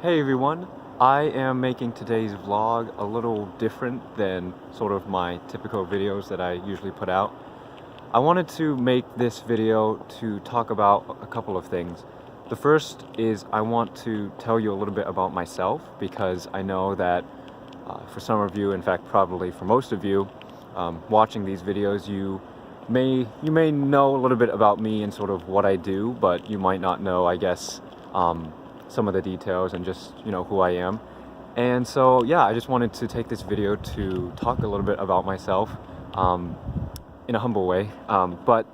Hey everyone, I am making today's vlog a little different than sort of my typical videos that I usually put out. I wanted to make this video to talk about a couple of things. The first is I want to tell you a little bit about myself because I know that for some of you, in fact probably for most of you, watching these videos you may know a little bit about me and sort of what I do, but you might not know, I guess, some of the details and just, who I am. And so, yeah, I just wanted to take this video to talk a little bit about myself in a humble way, but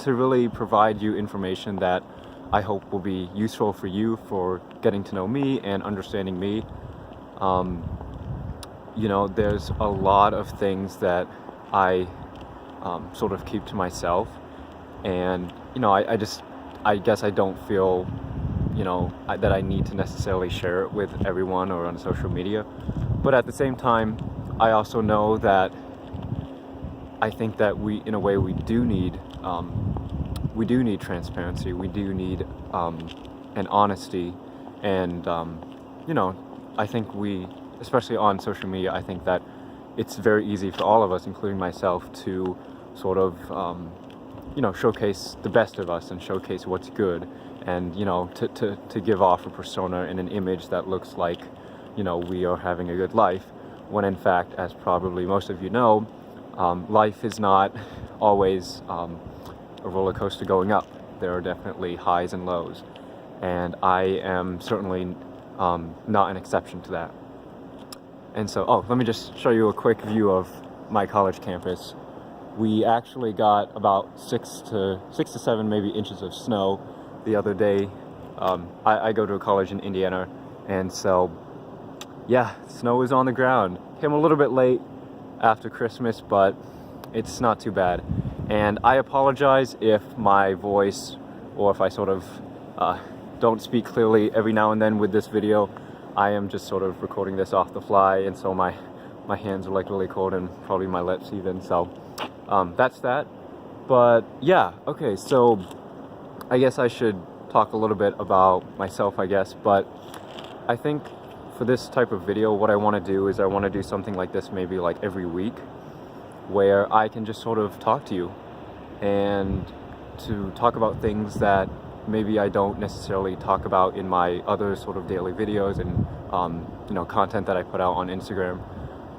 to really provide you information that I hope will be useful for you for getting to know me and understanding me. There's a lot of things that I sort of keep to myself, and I guess I don't feel that I need to necessarily share it with everyone or on social media. But at the same time, I also know that I think that we do need transparency. We do need an honesty, and I think especially on social media, I think that it's very easy for all of us, including myself, to sort of showcase the best of us and showcase what's good, and to give off a persona and an image that looks like we are having a good life, when in fact, as probably most of you know, life is not always a roller coaster going up. There are definitely highs and lows, and I am certainly not an exception to that. And so, let me just show you a quick view of my college campus. We actually got about 6 to 7 maybe inches of snow the other day. I go to a college in Indiana, and so yeah, snow is on the ground. Came a little bit late after Christmas, but it's not too bad. And I apologize if my voice, or if I sort of don't speak clearly every now and then with this video. I am just sort of recording this off the fly, and so my hands are like really cold, and probably my lips even, so that's that. But yeah, okay, so I guess I should talk a little bit about myself, I guess. But I think for this type of video, what I want to do is I want to do something like this maybe like every week, where I can just sort of talk to you and to talk about things that maybe I don't necessarily talk about in my other sort of daily videos and content that I put out on Instagram,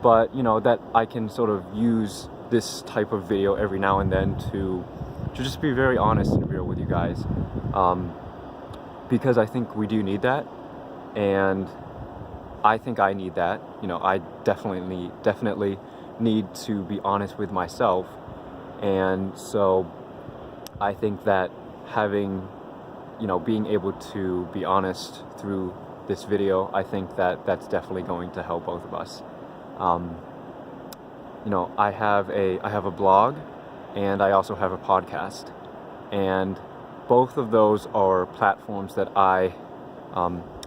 but that I can sort of use this type of video every now and then to just be very honest and real with you guys, because I think we do need that, and I think I need that. I definitely need to be honest with myself, and so I think that being able to be honest through this video, I think that that's definitely going to help both of us. I have a blog, and I also have a podcast, and both of those are platforms that I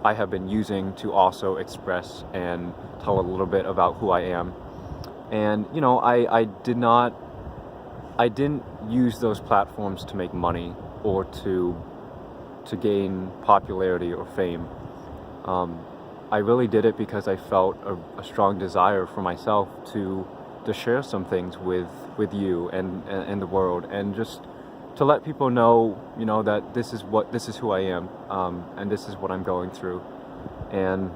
have been using to also express and tell a little bit about who I am. And I didn't use those platforms to make money or to gain popularity or fame. I really did it because I felt a strong desire for myself to share some things with you and the world, and just to let people know, that this is who I am, and this is what I'm going through. And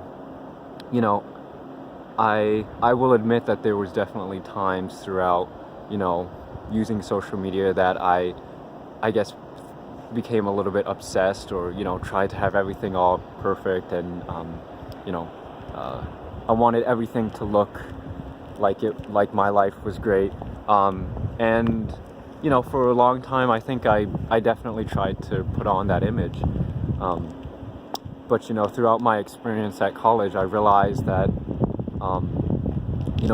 I will admit that there was definitely times throughout, using social media that I guess became a little bit obsessed, or tried to have everything all perfect, and I wanted everything to look like my life was great, and for a long time I think I definitely tried to put on that image, but throughout my experience at college, I realized that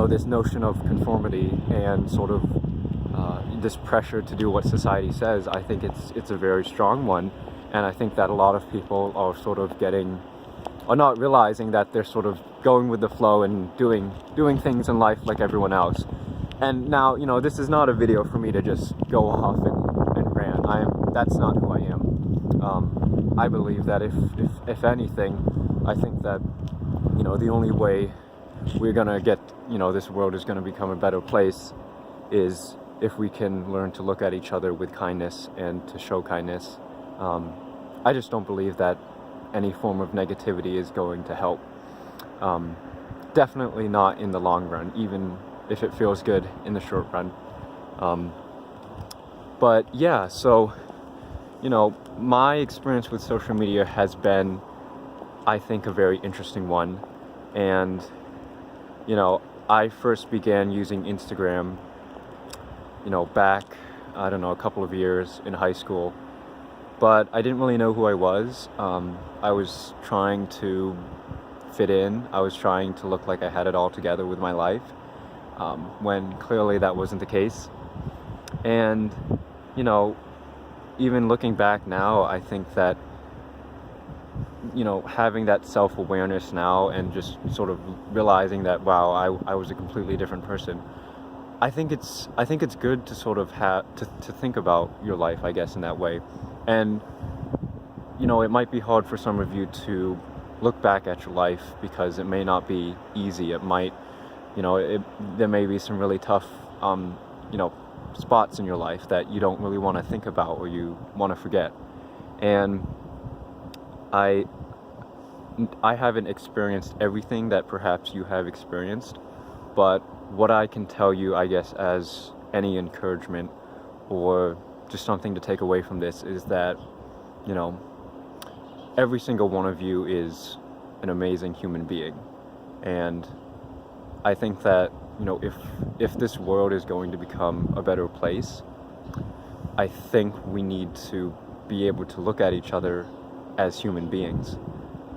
this notion of conformity and sort of this pressure to do what society says, I think it's a very strong one, and I think that a lot of people are sort of not realizing that they're sort of going with the flow and doing things in life like everyone else. And now, this is not a video for me to just go off and rant. That's not who I am. I believe that if anything, I think that, the only way we're gonna get, this world is gonna become a better place is if we can learn to look at each other with kindness and to show kindness. I just don't believe that any form of negativity is going to help. Definitely not in the long run, even if it feels good in the short run. But yeah, so, my experience with social media has been, I think, a very interesting one. And, I first began using Instagram, back, I don't know, a couple of years in high school. But I didn't really know who I was. I was trying to fit in. I was trying to look like I had it all together with my life, when clearly that wasn't the case. And, even looking back now, I think that, having that self-awareness now and just sort of realizing that, wow, I was a completely different person. I think it's good to sort of have to think about your life, I guess, in that way. And, it might be hard for some of you to look back at your life because it may not be easy. It might, there may be some really tough, spots in your life that you don't really want to think about or you want to forget. And I haven't experienced everything that perhaps you have experienced, but what I can tell you, I guess, as any encouragement or just something to take away from this is that, every single one of you is an amazing human being. And I think that, if this world is going to become a better place, I think we need to be able to look at each other as human beings.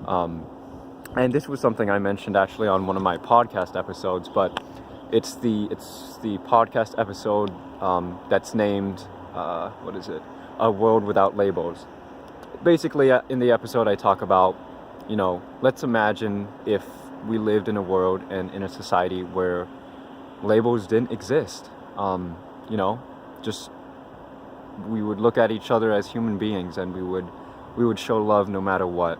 And this was something I mentioned actually on one of my podcast episodes, but it's the podcast episode that's named, A World Without Labels. Basically, in the episode I talk about, let's imagine if we lived in a world and in a society where labels didn't exist. Just we would look at each other as human beings and we would show love no matter what.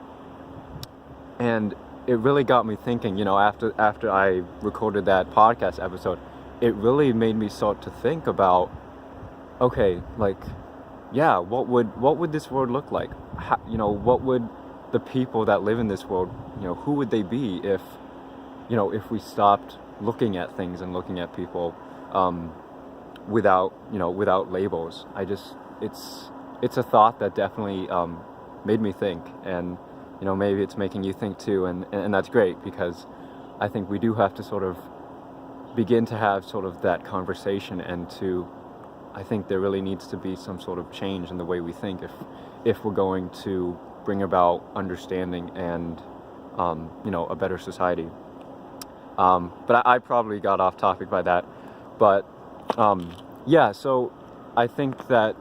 And it really got me thinking, after I recorded that podcast episode, it really made me start to think about, okay, what would this world look like? How, what would the people that live in this world, who would they be if we stopped looking at things and looking at people without labels? It's a thought that definitely made me think, and maybe it's making you think too, and that's great, because I think we do have to sort of begin to have sort of that conversation, and I think there really needs to be some sort of change in the way we think if we're going to bring about understanding and a better society. But I probably got off topic by that. But so I think that,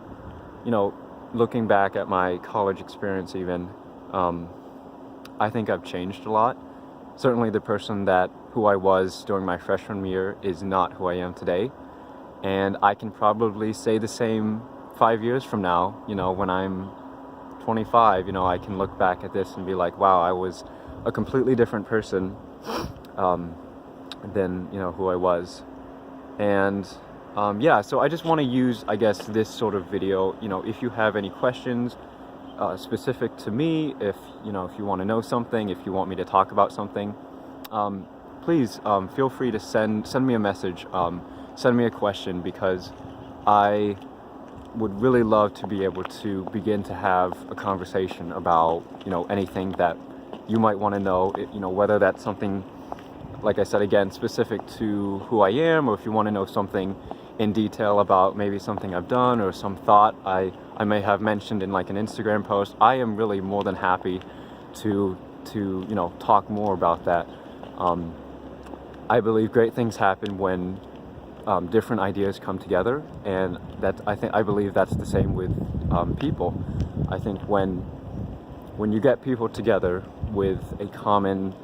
looking back at my college experience even, I think I've changed a lot. Certainly the person who I was during my freshman year is not who I am today. And I can probably say the same 5 years from now, when I'm 25, I can look back at this and be like, wow, I was a completely different person than, who I was. And so I just want to use, I guess, this sort of video, if you have any questions specific to me, if you want to know something, if you want me to talk about something, please feel free to send me a message, send me a question, because I would really love to be able to begin to have a conversation about, anything that you might want to know, whether that's something, like I said again, specific to who I am, or if you want to know something in detail about maybe something I've done or some thought I may have mentioned in like an Instagram post. I am really more than happy to talk more about that. I believe great things happen when different ideas come together, and I believe that's the same with people. I think when you get people together with a common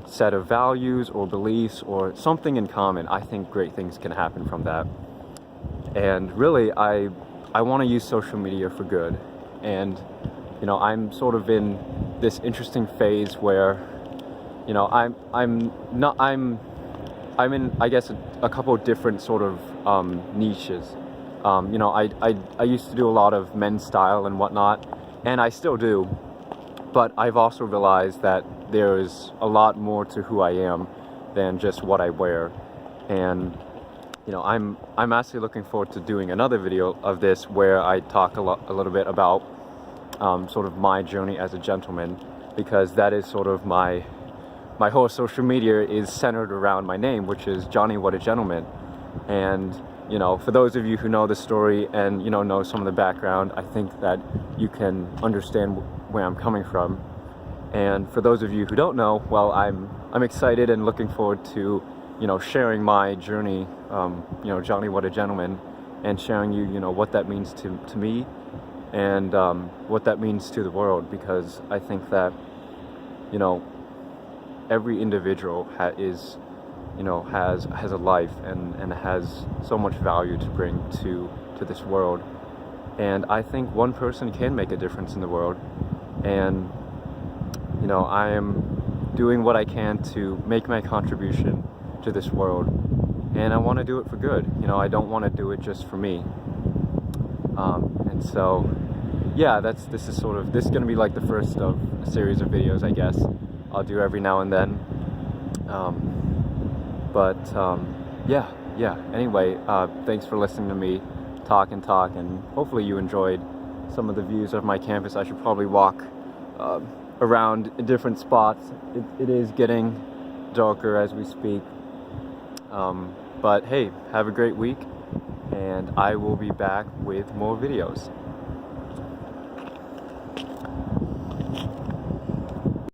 set of values or beliefs or something in common, I think great things can happen from that. And really, I want to use social media for good. And I'm sort of in this interesting phase where you know, I'm in, I guess, a couple of different sort of niches. You know, I used to do a lot of men's style and whatnot, and I still do, but I've also realized that there's a lot more to who I am than just what I wear. And you know, I'm actually looking forward to doing another video of this where I talk a little bit about sort of my journey as a gentleman, because that is sort of my whole social media is centered around my name, which is Johnny What a Gentleman. And you know, for those of you who know the story and, you know some of the background, I think that you can understand where I'm coming from. And for those of you who don't know, well, I'm excited and looking forward to, you know, sharing my journey, you know, Johnny What a Gentleman, and sharing you know, what that means to me, and what that means to the world, because I think that, you know, every individual has a life and has so much value to bring to this world. And I think one person can make a difference in the world. And you know, I am doing what I can to make my contribution to this world, and I want to do it for good. You know, I don't want to do it just for me. And so yeah, this is going to be like the first of a series of videos, I guess, I'll do every now and then. Yeah. Anyway, thanks for listening to me talk, and hopefully you enjoyed some of the views of my campus. I should probably walk around in different spots. It is getting darker as we speak. But hey, have a great week, and I will be back with more videos.